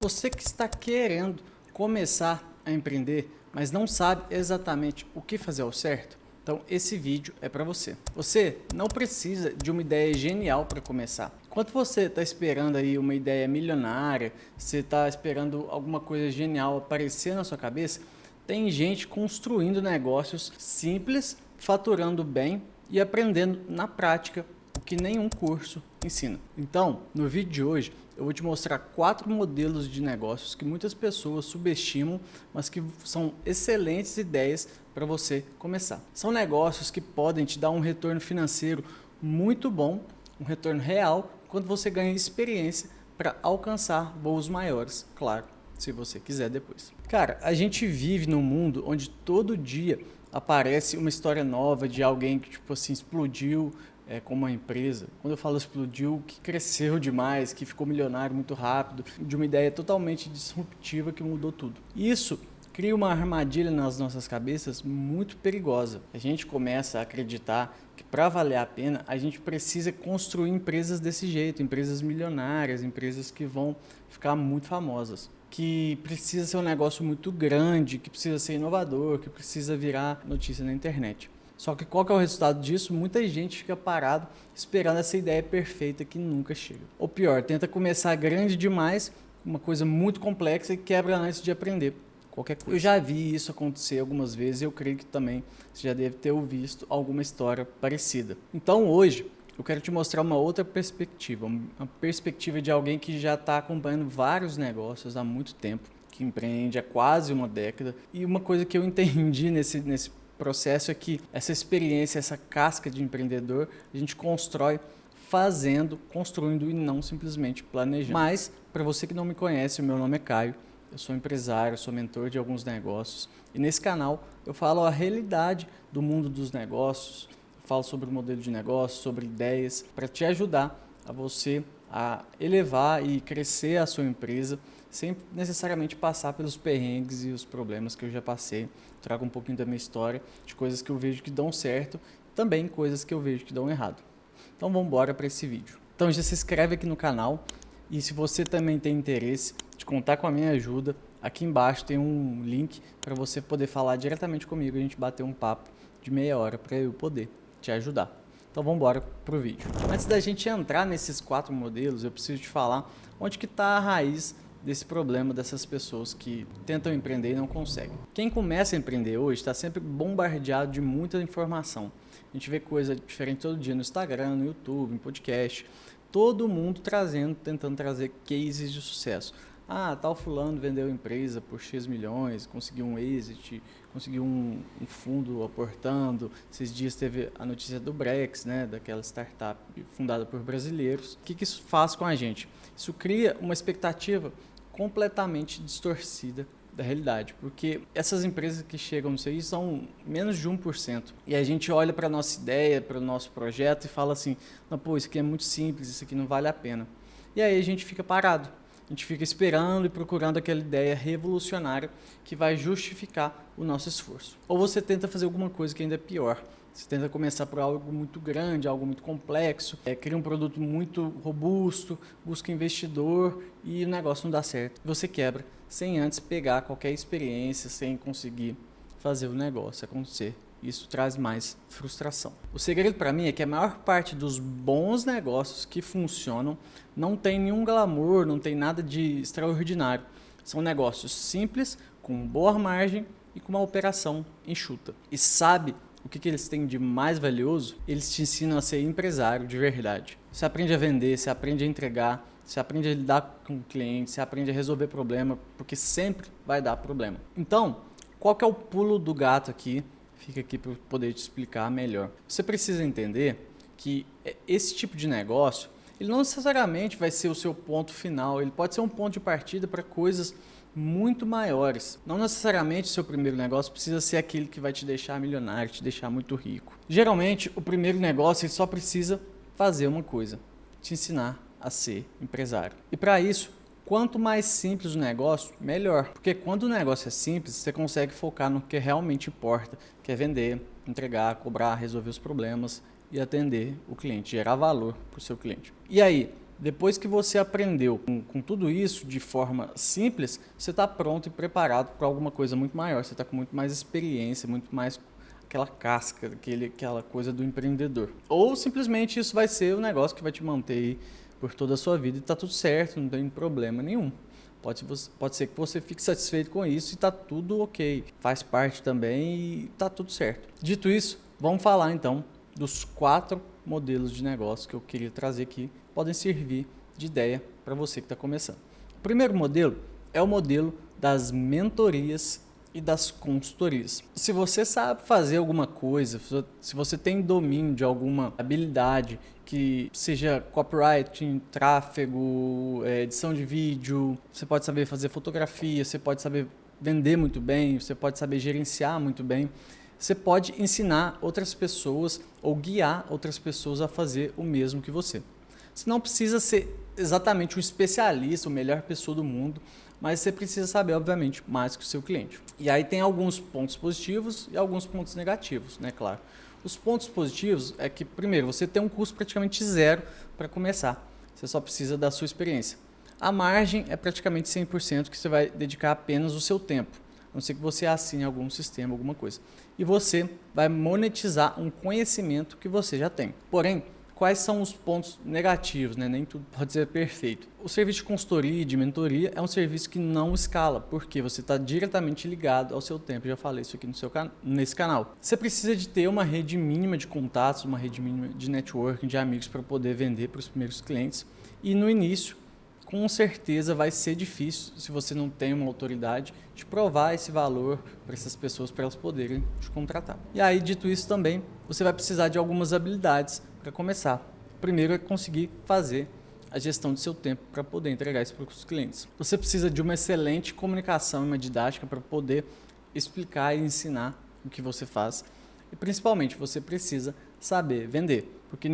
Você que está querendo começar a empreender, mas não sabe exatamente o que fazer ao certo, então esse vídeo é para você. Você não precisa de uma ideia genial para começar. Enquanto você está esperando aí uma ideia milionária, você está esperando alguma coisa genial aparecer na sua cabeça, tem gente construindo negócios simples, faturando bem e aprendendo na prática o que nenhum curso ensina. Então, no vídeo de hoje, eu vou te mostrar 4 modelos de negócios que muitas pessoas subestimam, mas que são excelentes ideias para você começar. São negócios que podem te dar um retorno financeiro muito bom, um retorno real, quando você ganha experiência para alcançar voos maiores, claro, se você quiser depois. Cara, a gente vive num mundo onde todo dia aparece uma história nova de alguém que, tipo assim, explodiu com uma empresa. Quando eu falo explodiu, que cresceu demais, que ficou milionário muito rápido, de uma ideia totalmente disruptiva que mudou tudo. Isso cria uma armadilha nas nossas cabeças muito perigosa. A gente começa a acreditar que para valer a pena, a gente precisa construir empresas desse jeito, empresas milionárias, empresas que vão ficar muito famosas, que precisa ser um negócio muito grande, que precisa ser inovador, que precisa virar notícia na internet. Só que qual que é o resultado disso? Muita gente fica parado esperando essa ideia perfeita que nunca chega. Ou pior, tenta começar grande demais, uma coisa muito complexa e quebra antes de aprender qualquer coisa. Eu já vi isso acontecer algumas vezes e eu creio que também você já deve ter visto alguma história parecida. Então hoje eu quero te mostrar uma outra perspectiva, uma perspectiva de alguém que já está acompanhando vários negócios há muito tempo, que empreende há quase uma década. E uma coisa que eu entendi nesse processo é que essa experiência, essa casca de empreendedor, a gente constrói fazendo, construindo e não simplesmente planejando. Mas, para você que não me conhece, o meu nome é Caio, eu sou empresário, sou mentor de alguns negócios e nesse canal eu falo a realidade do mundo dos negócios, eu falo sobre o modelo de negócio, sobre ideias, para te ajudar a você a elevar e crescer a sua empresa sem necessariamente passar pelos perrengues e os problemas que eu já passei. Trago um pouquinho da minha história, de coisas que eu vejo que dão certo, também coisas que eu vejo que dão errado. Então vamos embora para esse vídeo. Então já se inscreve aqui no canal e se você também tem interesse de contar com a minha ajuda, aqui embaixo tem um link para você poder falar diretamente comigo, a gente bater um papo de meia hora para eu poder te ajudar. Então vamos embora para o vídeo. Antes da gente entrar nesses 4 modelos, eu preciso te falar onde que está a raiz desse problema dessas pessoas que tentam empreender e não conseguem. Quem começa a empreender hoje está sempre bombardeado de muita informação. A gente vê coisa diferente todo dia no Instagram, no YouTube, em podcast. Todo mundo tentando trazer cases de sucesso. Ah, tal fulano vendeu a empresa por X milhões, conseguiu um exit, conseguiu um fundo aportando. Esses dias teve a notícia do Brex, né, daquela startup fundada por brasileiros. O que isso faz com a gente? Isso cria uma expectativa completamente distorcida da realidade, porque essas empresas que chegam nisso aí são menos de 1%. E a gente olha para a nossa ideia, para o nosso projeto e fala assim, não, pô, isso aqui é muito simples, isso aqui não vale a pena. E aí a gente fica parado. A gente fica esperando e procurando aquela ideia revolucionária que vai justificar o nosso esforço. Ou você tenta fazer alguma coisa que ainda é pior. Você tenta começar por algo muito grande, algo muito complexo, cria um produto muito robusto, busca investidor e o negócio não dá certo. Você quebra sem antes pegar qualquer experiência, sem conseguir fazer o negócio acontecer. Isso traz mais frustração. O segredo para mim é que a maior parte dos bons negócios que funcionam não tem nenhum glamour, não tem nada de extraordinário. São negócios simples, com boa margem e com uma operação enxuta. E sabe o que eles têm de mais valioso? Eles te ensinam a ser empresário de verdade. Você aprende a vender, você aprende a entregar, você aprende a lidar com o cliente, você aprende a resolver problema, porque sempre vai dar problema. Então, qual que é o pulo do gato aqui? Fica aqui para eu poder te explicar melhor. Você precisa entender que esse tipo de negócio, ele não necessariamente vai ser o seu ponto final, ele pode ser um ponto de partida para coisas muito maiores. Não necessariamente o seu primeiro negócio precisa ser aquele que vai te deixar milionário, te deixar muito rico. Geralmente, o primeiro negócio ele só precisa fazer uma coisa, te ensinar a ser empresário. E para isso, quanto mais simples o negócio, melhor. Porque quando o negócio é simples, você consegue focar no que realmente importa, que é vender, entregar, cobrar, resolver os problemas e atender o cliente, gerar valor para o seu cliente. E aí, Depois que você aprendeu com tudo isso de forma simples, você está pronto e preparado para alguma coisa muito maior. Você está com muito mais experiência, muito mais aquela casca, aquela coisa do empreendedor. Ou simplesmente isso vai ser o negócio que vai te manter aí por toda a sua vida e está tudo certo, não tem problema nenhum. Pode ser que você fique satisfeito com isso e está tudo ok. Faz parte também e está tudo certo. Dito isso, vamos falar então dos 4 modelos de negócio que eu queria trazer aqui. Podem servir de ideia para você que está começando. O primeiro modelo é o modelo das mentorias e das consultorias. Se você sabe fazer alguma coisa, se você tem domínio de alguma habilidade, que seja copywriting, tráfego, edição de vídeo, você pode saber fazer fotografia, você pode saber vender muito bem, você pode saber gerenciar muito bem, você pode ensinar outras pessoas ou guiar outras pessoas a fazer o mesmo que você. Você não precisa ser exatamente um especialista, a melhor pessoa do mundo, mas você precisa saber, obviamente, mais que o seu cliente. E aí tem alguns pontos positivos e alguns pontos negativos, né, claro. Os pontos positivos é que, primeiro, você tem um custo praticamente zero para começar. Você só precisa da sua experiência. A margem é praticamente 100% que você vai dedicar apenas o seu tempo, a não ser que você assine algum sistema, alguma coisa. E você vai monetizar um conhecimento que você já tem. Porém, quais são os pontos negativos, né? Nem tudo pode ser perfeito. O serviço de consultoria e de mentoria é um serviço que não escala, porque você está diretamente ligado ao seu tempo. Eu já falei isso aqui nesse canal. Você precisa de ter uma rede mínima de contatos, uma rede mínima de networking, de amigos para poder vender para os primeiros clientes. E no início, com certeza vai ser difícil, se você não tem uma autoridade, de provar esse valor para essas pessoas, para elas poderem te contratar. E aí, dito isso também, você vai precisar de algumas habilidades para começar. Primeiro é conseguir fazer a gestão do seu tempo para poder entregar isso para os clientes. Você precisa de uma excelente comunicação e uma didática para poder explicar e ensinar o que você faz. E principalmente você precisa saber vender, porque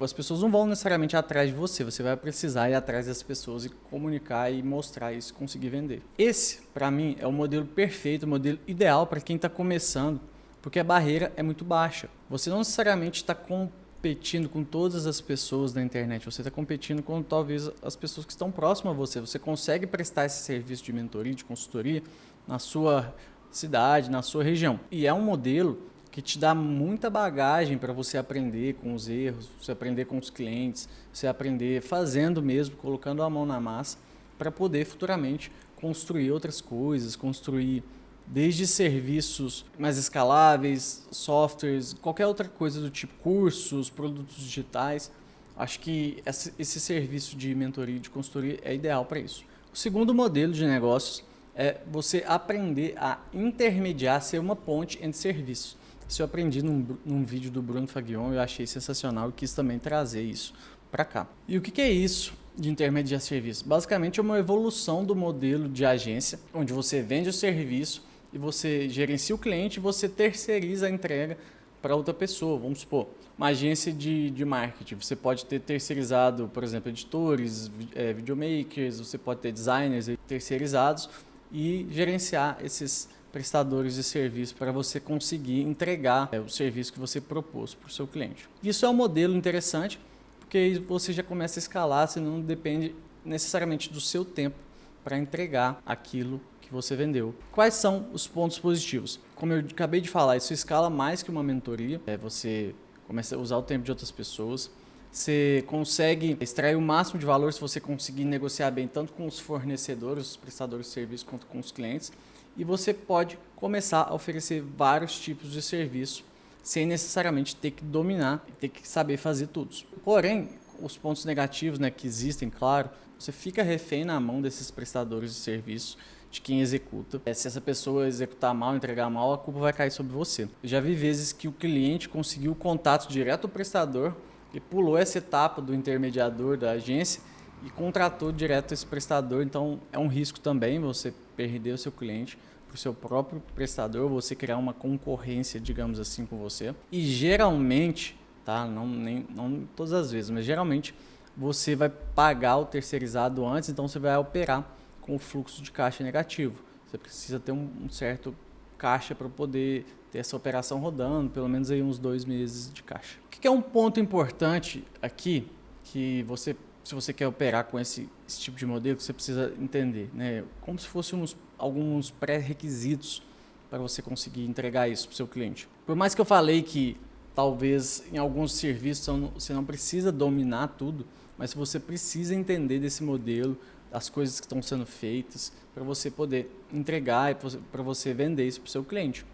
as pessoas não vão necessariamente atrás de você, você vai precisar ir atrás das pessoas e comunicar e mostrar isso, conseguir vender. Esse, para mim, é o modelo perfeito, o modelo ideal para quem está começando, porque a barreira é muito baixa. Você não necessariamente está competindo com todas as pessoas da internet, você está competindo com talvez as pessoas que estão próximas a você. Você consegue prestar esse serviço de mentoria, de consultoria na sua cidade, na sua região. E é um modelo que te dá muita bagagem para você aprender com os erros, você aprender com os clientes, você aprender fazendo mesmo, colocando a mão na massa, para poder futuramente construir outras coisas, construir desde serviços mais escaláveis, softwares, qualquer outra coisa do tipo cursos, produtos digitais. Acho que esse serviço de mentoria e de consultoria é ideal para isso. O segundo modelo de negócios é você aprender a intermediar, ser uma ponte entre serviços. Isso eu aprendi num vídeo do Bruno Faguion, eu achei sensacional e quis também trazer isso para cá. E o que é isso de intermediar serviço? Basicamente é uma evolução do modelo de agência, onde você vende o serviço e você gerencia o cliente e você terceiriza a entrega para outra pessoa. Vamos supor, uma agência de marketing. Você pode ter terceirizado, por exemplo, editores, videomakers, você pode ter designers terceirizados e gerenciar esses prestadores de serviço para você conseguir entregar o serviço que você propôs para o seu cliente. Isso é um modelo interessante, porque você já começa a escalar, você não depende necessariamente do seu tempo para entregar aquilo que você vendeu. Quais são os pontos positivos? Como eu acabei de falar, isso escala mais que uma mentoria, você começa a usar o tempo de outras pessoas, você consegue extrair o máximo de valor se você conseguir negociar bem tanto com os fornecedores, os prestadores de serviço, quanto com os clientes. E você pode começar a oferecer vários tipos de serviço sem necessariamente ter que dominar e ter que saber fazer tudo. Porém, os pontos negativos, né, que existem, claro, você fica refém na mão desses prestadores de serviço, de quem executa. Se essa pessoa executar mal, entregar mal, a culpa vai cair sobre você. Eu já vi vezes que o cliente conseguiu o contato direto do prestador e pulou essa etapa do intermediador da agência e contratou direto esse prestador. Então é um risco também você perder o seu cliente para o seu próprio prestador, você criar uma concorrência, digamos assim, com você. E geralmente, tá? Não todas as vezes, mas geralmente você vai pagar o terceirizado antes, então você vai operar com o fluxo de caixa negativo. Você precisa ter um certo caixa para poder ter essa operação rodando, pelo menos aí uns 2 meses de caixa. O que é um ponto importante aqui que você se você quer operar com esse tipo de modelo, você precisa entender, né? Como se fossem alguns pré-requisitos para você conseguir entregar isso para o seu cliente. Por mais que eu falei que talvez em alguns serviços você não precisa dominar tudo, mas você precisa entender desse modelo, das coisas que estão sendo feitas, para você poder entregar e para você vender isso para o seu cliente.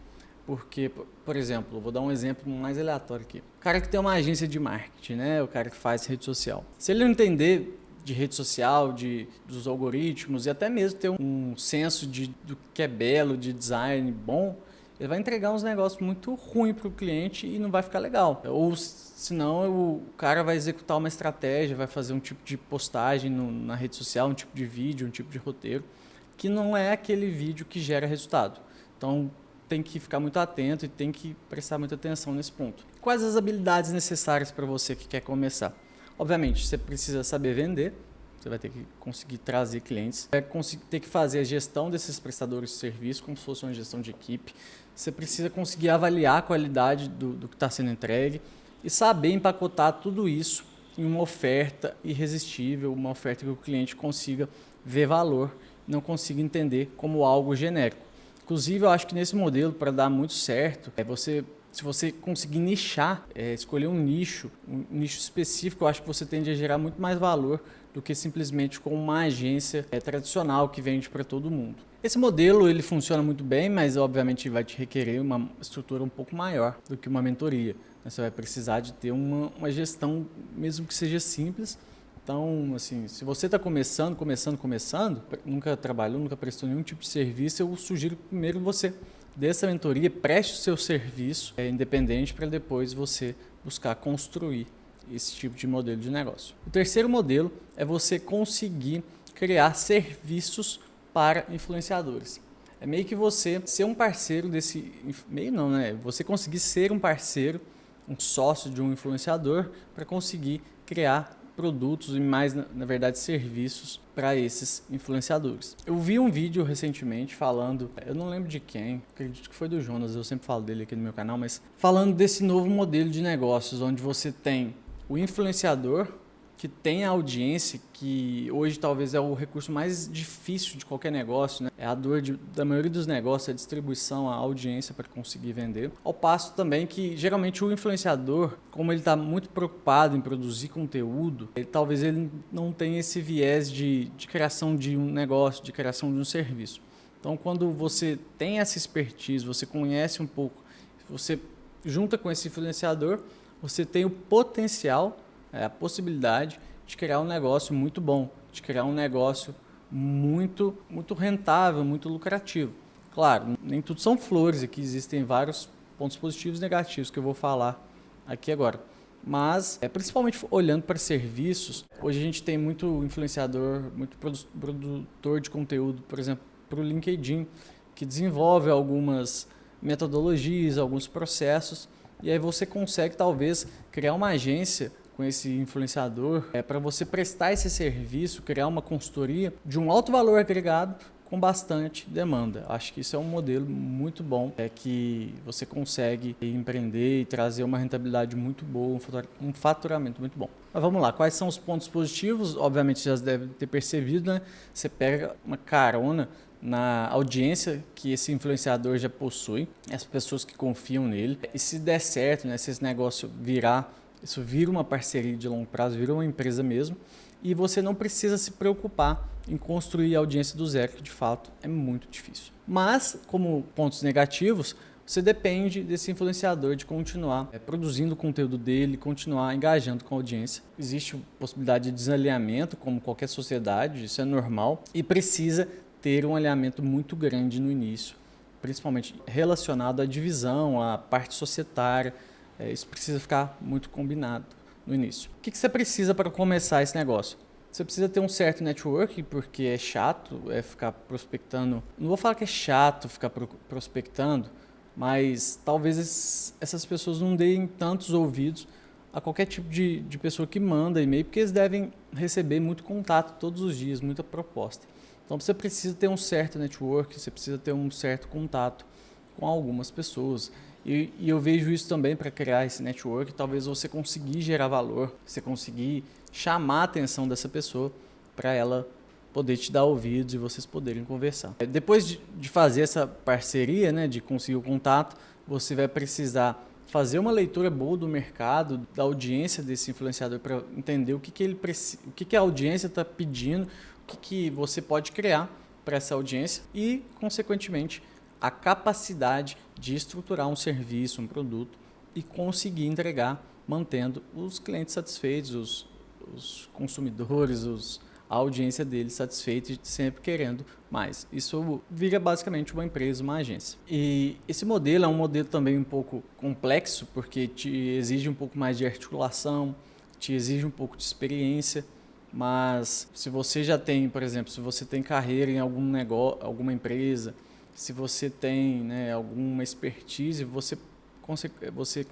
Porque, por exemplo, eu vou dar um exemplo mais aleatório aqui. O cara que tem uma agência de marketing, né? O cara que faz rede social. Se ele não entender de rede social, dos algoritmos e até mesmo ter um senso do que é belo, de design bom, ele vai entregar uns negócios muito ruins para o cliente e não vai ficar legal. Ou senão o cara vai executar uma estratégia, vai fazer um tipo de postagem na rede social, um tipo de vídeo, um tipo de roteiro, que não é aquele vídeo que gera resultado. Então, tem que ficar muito atento e tem que prestar muita atenção nesse ponto. Quais as habilidades necessárias para você que quer começar? Obviamente, você precisa saber vender, você vai ter que conseguir trazer clientes, vai ter que fazer a gestão desses prestadores de serviço, como se fosse uma gestão de equipe. Você precisa conseguir avaliar a qualidade do que está sendo entregue e saber empacotar tudo isso em uma oferta irresistível, uma oferta que o cliente consiga ver valor, não consiga entender como algo genérico. Inclusive, eu acho que nesse modelo, para dar muito certo, se você conseguir nichar, escolher um nicho específico, eu acho que você tende a gerar muito mais valor do que simplesmente com uma agência tradicional que vende para todo mundo. Esse modelo ele funciona muito bem, mas obviamente vai te requerer uma estrutura um pouco maior do que uma mentoria. Você vai precisar de ter uma gestão, mesmo que seja simples. Então, assim, se você está começando, nunca trabalhou, nunca prestou nenhum tipo de serviço, eu sugiro primeiro você dessa mentoria, preste o seu serviço independente para depois você buscar construir esse tipo de modelo de negócio. O terceiro modelo é você conseguir criar serviços para influenciadores. É meio que você ser um parceiro desse... Meio não, né? Você conseguir ser um parceiro, um sócio de um influenciador para conseguir criar produtos e mais, na verdade, serviços para esses influenciadores. Eu vi um vídeo recentemente falando, eu não lembro de quem, acredito que foi do Jonas, eu sempre falo dele aqui no meu canal, mas falando desse novo modelo de negócios, onde você tem o influenciador, que tem a audiência, que hoje talvez é o recurso mais difícil de qualquer negócio, né? É a dor da maioria dos negócios, a distribuição, a audiência para conseguir vender. Ao passo também que, geralmente, o influenciador, como ele está muito preocupado em produzir conteúdo, talvez ele não tenha esse viés de criação de um negócio, de criação de um serviço. Então, quando você tem essa expertise, você conhece um pouco, você junta com esse influenciador, você tem o potencial, a possibilidade de criar um negócio muito bom, de criar um negócio muito rentável, muito lucrativo. Claro, nem tudo são flores, aqui existem vários pontos positivos e negativos que eu vou falar aqui agora. Mas, principalmente olhando para serviços, hoje a gente tem muito influenciador, muito produtor de conteúdo, por exemplo, para o LinkedIn, que desenvolve algumas metodologias, alguns processos, e aí você consegue talvez criar uma agência com esse influenciador, para você prestar esse serviço, criar uma consultoria de um alto valor agregado com bastante demanda. Acho que isso é um modelo muito bom, que você consegue empreender e trazer uma rentabilidade muito boa, um faturamento muito bom. Mas vamos lá, quais são os pontos positivos? Obviamente você já deve ter percebido, né? Você pega uma carona na audiência que esse influenciador já possui, as pessoas que confiam nele, e se der certo, né, se esse negócio virar, isso vira uma parceria de longo prazo, vira uma empresa mesmo, e você não precisa se preocupar em construir a audiência do zero, que de fato é muito difícil. Mas, como pontos negativos, você depende desse influenciador de continuar produzindo o conteúdo dele, continuar engajando com a audiência. Existe a possibilidade de desalinhamento, como qualquer sociedade, isso é normal, e precisa ter um alinhamento muito grande no início, principalmente relacionado à divisão, à parte societária. Isso precisa ficar muito combinado no início. O que você precisa para começar esse negócio? Você precisa ter um certo network, porque é chato ficar prospectando. Não vou falar que é chato ficar prospectando, mas talvez essas pessoas não deem tantos ouvidos a qualquer tipo de pessoa que manda e-mail, porque eles devem receber muito contato todos os dias, muita proposta. Então você precisa ter um certo network, você precisa ter um certo contato com algumas pessoas. E eu vejo isso também para criar esse network, talvez você conseguir gerar valor, você conseguir chamar a atenção dessa pessoa para ela poder te dar ouvidos e vocês poderem conversar. Depois de fazer essa parceria, né, de conseguir o contato, você vai precisar fazer uma leitura boa do mercado, da audiência desse influenciador para entender o que ele precisa, o que a audiência está pedindo, o que você pode criar para essa audiência e, consequentemente, a capacidade de estruturar um serviço, um produto e conseguir entregar mantendo os clientes satisfeitos, os consumidores, a audiência deles satisfeita e sempre querendo mais. Isso vira basicamente uma empresa, uma agência. E esse modelo é um modelo também um pouco complexo, porque te exige um pouco mais de articulação, te exige um pouco de experiência, mas se você já tem, por exemplo, se você tem carreira em algum negócio, alguma empresa, se você tem, né, alguma expertise, você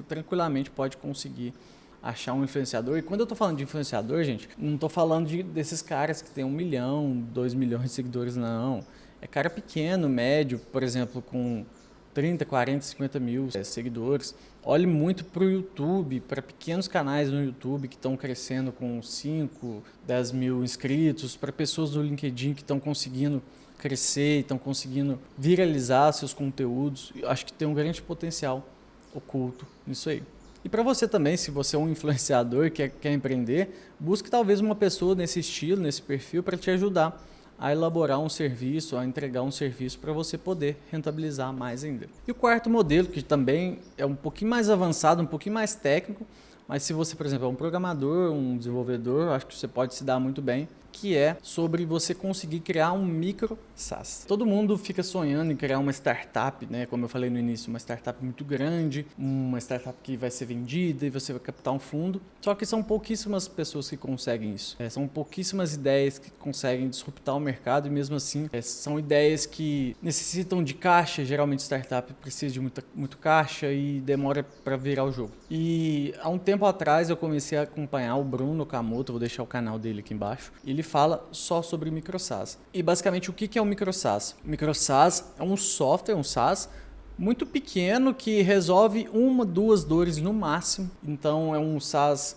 tranquilamente pode conseguir achar um influenciador. E quando eu estou falando de influenciador, gente, não estou falando desses caras que tem 1 milhão, 2 milhões de seguidores, não. É cara pequeno, médio, por exemplo, com 30, 40, 50 mil seguidores. Olhe muito para o YouTube, para pequenos canais no YouTube que estão crescendo com 5, 10 mil inscritos, para pessoas do LinkedIn que estão conseguindo crescer, estão conseguindo viralizar seus conteúdos. Eu acho que tem um grande potencial oculto nisso aí. E para você também, se você é um influenciador que quer empreender, busque talvez uma pessoa nesse estilo, nesse perfil, para te ajudar a elaborar um serviço, a entregar um serviço para você poder rentabilizar mais ainda. E o quarto modelo, que também é um pouquinho mais avançado, um pouquinho mais técnico, mas se você, por exemplo, é um programador, um desenvolvedor, acho que você pode se dar muito bem, que é sobre você conseguir criar um micro SaaS. Todo mundo fica sonhando em criar uma startup, né? Como eu falei no início, uma startup muito grande, uma startup que vai ser vendida e você vai captar um fundo. Só que são pouquíssimas pessoas que conseguem isso. São pouquíssimas ideias que conseguem disruptar o mercado e mesmo assim são ideias que necessitam de caixa. Geralmente startup precisa de muito caixa e demora para virar o jogo. E há um tempo atrás eu comecei a acompanhar o Bruno Okamoto, vou deixar o canal dele aqui embaixo. Ele fala só sobre micro SaaS. E basicamente o que é um micro SaaS? O micro SaaS é um software, um SaaS muito pequeno que resolve 1, 2 dores no máximo. Então é um SaaS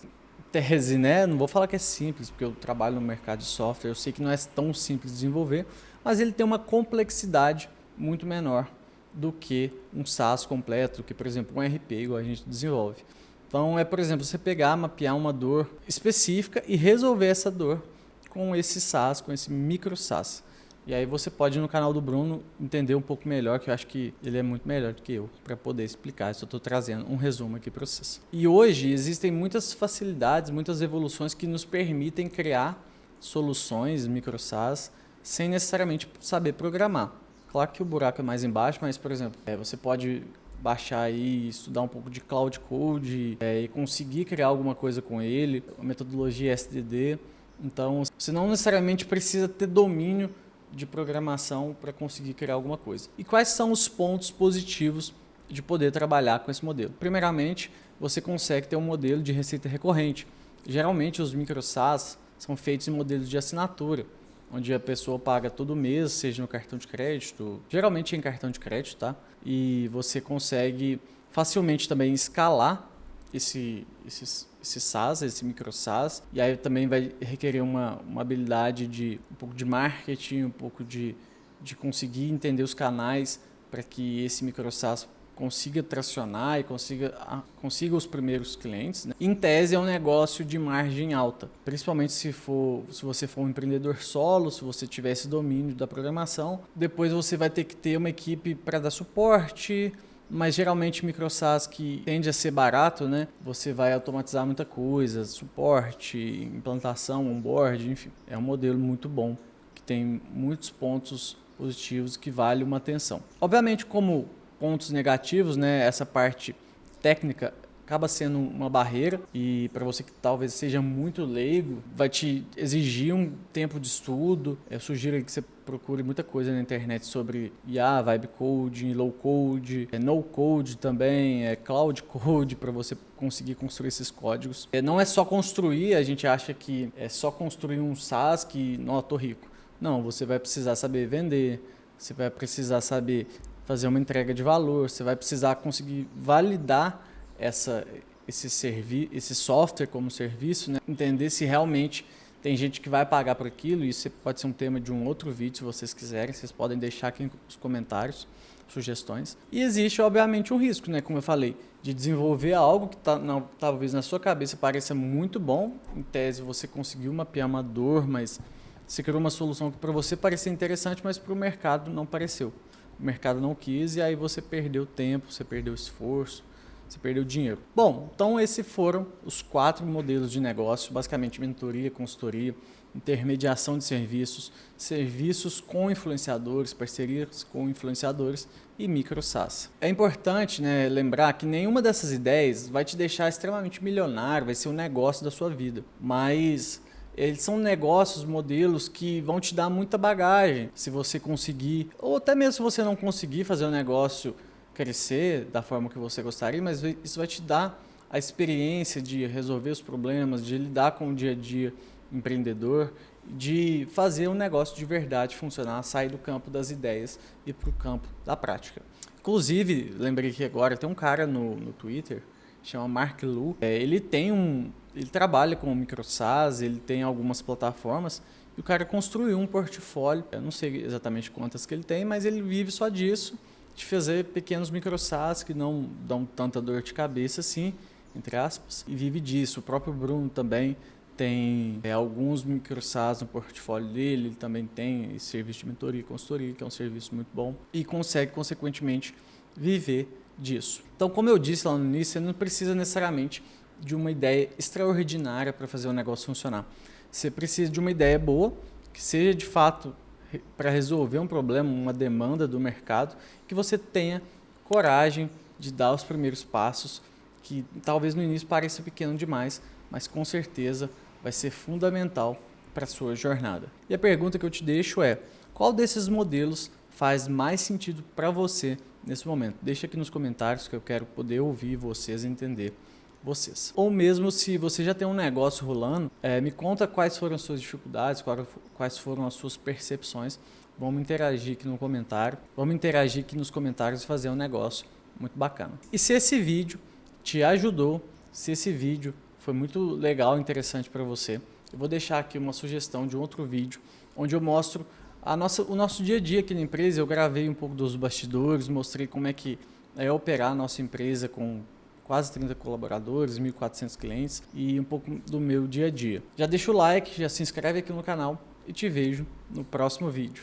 tese, né? Não vou falar que é simples, porque eu trabalho no mercado de software, eu sei que não é tão simples de desenvolver, mas ele tem uma complexidade muito menor do que um SaaS completo, do que, por exemplo, um RP, igual a gente desenvolve. Então por exemplo, você pegar, mapear uma dor específica e resolver essa dor com esse SaaS, com esse micro SaaS. E aí você pode ir no canal do Bruno entender um pouco melhor, que eu acho que ele é muito melhor do que eu para poder explicar. Só estou trazendo um resumo aqui para vocês. E hoje existem muitas facilidades, muitas evoluções que nos permitem criar soluções micro SaaS sem necessariamente saber programar. Claro que o buraco é mais embaixo, mas, por exemplo, você pode baixar aí, estudar um pouco de Cloud Code e conseguir criar alguma coisa com ele, a metodologia SDD. Então, você não necessariamente precisa ter domínio de programação para conseguir criar alguma coisa. E quais são os pontos positivos de poder trabalhar com esse modelo? Primeiramente, você consegue ter um modelo de receita recorrente. Geralmente, os micro SaaS são feitos em modelos de assinatura, onde a pessoa paga todo mês, seja no cartão de crédito, geralmente em cartão de crédito, tá? E você consegue facilmente também escalar esse SaaS, esse micro SaaS, e aí também vai requerer uma habilidade de um pouco de marketing, um pouco de conseguir entender os canais para que esse micro SaaS consiga tracionar e consiga os primeiros clientes, né? Em tese é um negócio de margem alta, principalmente se você for um empreendedor solo, se você tiver esse domínio da programação. Depois você vai ter que ter uma equipe para dar suporte, mas geralmente micro SaaS que tende a ser barato, né? Você vai automatizar muita coisa, suporte, implantação, onboard, enfim. É um modelo muito bom, que tem muitos pontos positivos que vale uma atenção. Obviamente, como pontos negativos, né? Essa parte técnica acaba sendo uma barreira e para você que talvez seja muito leigo, vai te exigir um tempo de estudo. Eu sugiro que você procure muita coisa na internet sobre IA, Vibe Coding, Low Code, No Code também, Cloud Code, para você conseguir construir esses códigos. Não é só construir, a gente acha que é só construir um SaaS que, não, eu tô rico. Não, você vai precisar saber vender, você vai precisar saber fazer uma entrega de valor, você vai precisar conseguir validar esse software como serviço, né? Entender se realmente tem gente que vai pagar por aquilo. Isso pode ser um tema de um outro vídeo, se vocês quiserem, vocês podem deixar aqui nos comentários sugestões. E existe, obviamente, um risco, né? Como eu falei, de desenvolver algo que talvez na sua cabeça pareça muito bom. Em tese, você conseguiu mapear uma dor, mas você criou uma solução que para você parecia interessante, mas para o mercado não pareceu. O mercado não quis e aí você perdeu tempo, você perdeu esforço, você perdeu dinheiro. Bom, então esses foram os 4 modelos de negócio, basicamente mentoria, consultoria, intermediação de serviços, serviços com influenciadores, parcerias com influenciadores e micro SaaS. É importante, né, lembrar que nenhuma dessas ideias vai te deixar extremamente milionário, vai ser um negócio da sua vida, mas eles são negócios, modelos que vão te dar muita bagagem se você conseguir, ou até mesmo se você não conseguir fazer o negócio crescer da forma que você gostaria, mas isso vai te dar a experiência de resolver os problemas, de lidar com o dia a dia empreendedor, de fazer um negócio de verdade funcionar, sair do campo das ideias e para o campo da prática. Inclusive, lembrei que agora tem um cara no Twitter, chama Mark Lu, ele trabalha com micro SaaS, ele tem algumas plataformas e o cara construiu um portfólio, eu não sei exatamente quantas que ele tem, mas ele vive só disso, de fazer pequenos micro SaaS que não dão tanta dor de cabeça assim, entre aspas, e vive disso. O próprio Bruno também tem alguns micro SaaS no portfólio dele, ele também tem esse serviço de mentoria e consultoria, que é um serviço muito bom, e consegue, consequentemente, viver disso. Então, como eu disse lá no início, você não precisa necessariamente de uma ideia extraordinária para fazer o negócio funcionar. Você precisa de uma ideia boa, que seja de fato para resolver um problema, uma demanda do mercado, que você tenha coragem de dar os primeiros passos, que talvez no início pareça pequeno demais, mas com certeza vai ser fundamental para a sua jornada. E a pergunta que eu te deixo é: qual desses modelos faz mais sentido para você nesse momento? Deixa aqui nos comentários que eu quero poder ouvir vocês e entender vocês. Ou mesmo se você já tem um negócio rolando, me conta quais foram as suas dificuldades, quais foram as suas percepções. Vamos interagir aqui no comentário. Vamos interagir aqui nos comentários e fazer um negócio muito bacana. E se esse vídeo te ajudou, se esse vídeo foi muito legal e interessante para você, eu vou deixar aqui uma sugestão de um outro vídeo onde eu mostro o nosso dia a dia aqui na empresa. Eu gravei um pouco dos bastidores, mostrei como é que é operar a nossa empresa com quase 30 colaboradores, 1.400 clientes e um pouco do meu dia a dia. Já deixa o like, já se inscreve aqui no canal e te vejo no próximo vídeo.